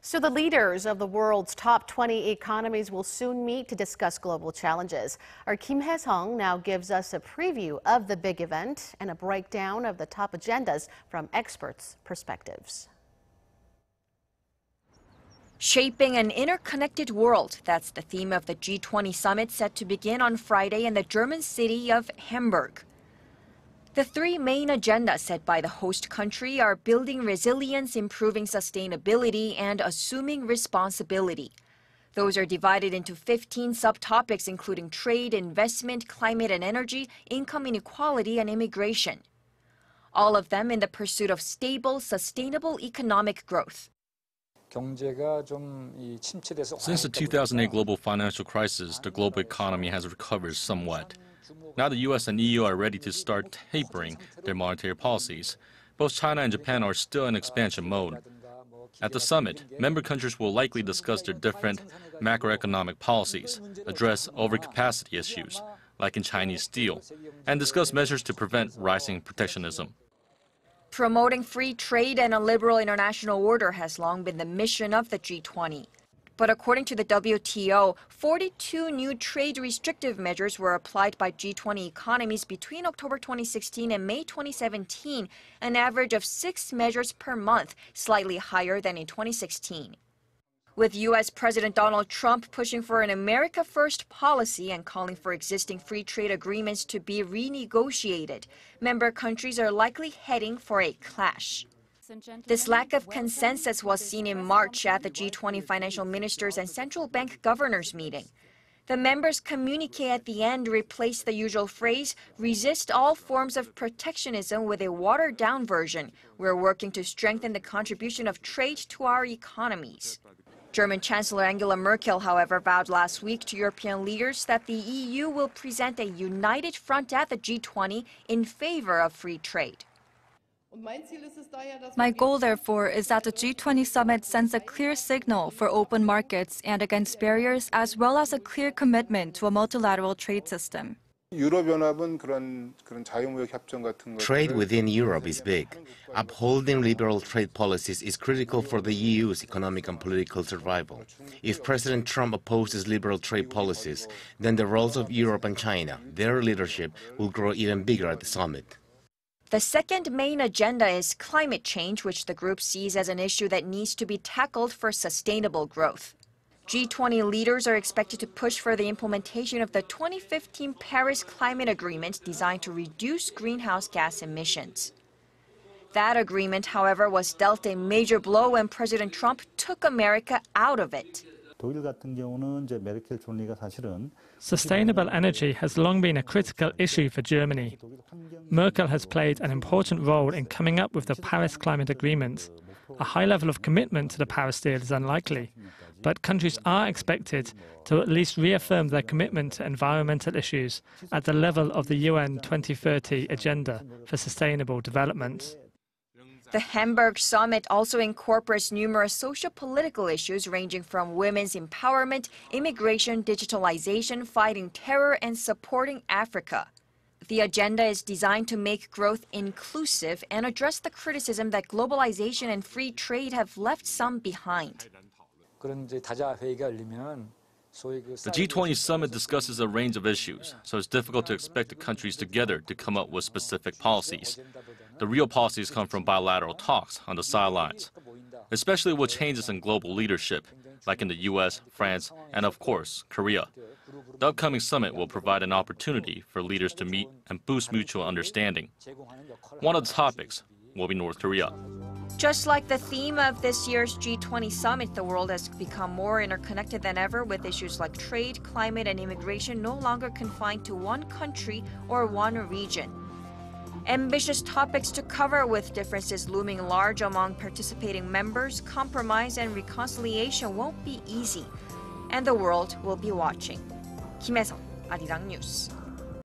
So the leaders of the world's top 20 economies will soon meet to discuss global challenges. Our Kim Hyesung now gives us a preview of the big event and a breakdown of the top agendas from experts' perspectives. Shaping an interconnected world, that's the theme of the G20 Summit set to begin on Friday in the German city of Hamburg. The three main agendas set by the host country are building resilience, improving sustainability, and assuming responsibility. Those are divided into 15 subtopics including trade, investment, climate and energy, income inequality, and immigration. All of them in the pursuit of stable, sustainable economic growth. Since the 2008 global financial crisis, the global economy has recovered somewhat. Now the US and EU are ready to start tapering their monetary policies. Both China and Japan are still in expansion mode. At the summit, member countries will likely discuss their different macroeconomic policies, address overcapacity issues, like in Chinese steel, and discuss measures to prevent rising protectionism. Promoting free trade and a liberal international order has long been the mission of the G20. But according to the WTO, 42 new trade restrictive measures were applied by G20 economies between October 2016 and May 2017, an average of 6 measures per month, slightly higher than in 2016. With U.S. President Donald Trump pushing for an America First policy and calling for existing free trade agreements to be renegotiated, member countries are likely heading for a clash. This lack of consensus was seen in March at the G20 financial ministers and central bank governors meeting. The members' communique at the end replaced the usual phrase, resist all forms of protectionism, with a watered-down version. We're working to strengthen the contribution of trade to our economies. German Chancellor Angela Merkel, however, vowed last week to European leaders that the EU will present a united front at the G20 in favor of free trade. My goal, therefore, is that the G20 summit sends a clear signal for open markets and against barriers, as well as a clear commitment to a multilateral trade system. Trade within Europe is big. Upholding liberal trade policies is critical for the EU's economic and political survival. If President Trump opposes liberal trade policies, then the roles of Europe and China, their leadership, will grow even bigger at the summit. The second main agenda is climate change, which the group sees as an issue that needs to be tackled for sustainable growth. G20 leaders are expected to push for the implementation of the 2015 Paris Climate Agreement designed to reduce greenhouse gas emissions. That agreement, however, was dealt a major blow when President Trump took America out of it. Sustainable energy has long been a critical issue for Germany. Merkel has played an important role in coming up with the Paris Climate Agreement. A high level of commitment to the Paris deal is unlikely, but countries are expected to at least reaffirm their commitment to environmental issues at the level of the UN 2030 Agenda for Sustainable Development. The Hamburg Summit also incorporates numerous socio-political issues ranging from women's empowerment, immigration, digitalization, fighting terror, and supporting Africa. The agenda is designed to make growth inclusive and address the criticism that globalization and free trade have left some behind. The G20 summit discusses a range of issues, so it's difficult to expect the countries together to come up with specific policies. The real policies come from bilateral talks on the sidelines, especially with changes in global leadership, like in the US, France, and of course, Korea. The upcoming summit will provide an opportunity for leaders to meet and boost mutual understanding. One of the topics will be North Korea. Just like the theme of this year's G20 summit, the world has become more interconnected than ever, with issues like trade, climate, and immigration no longer confined to one country or one region. Ambitious topics to cover, with differences looming large among participating members, compromise and reconciliation won't be easy, and the world will be watching. Kim Hyesung, Arirang News.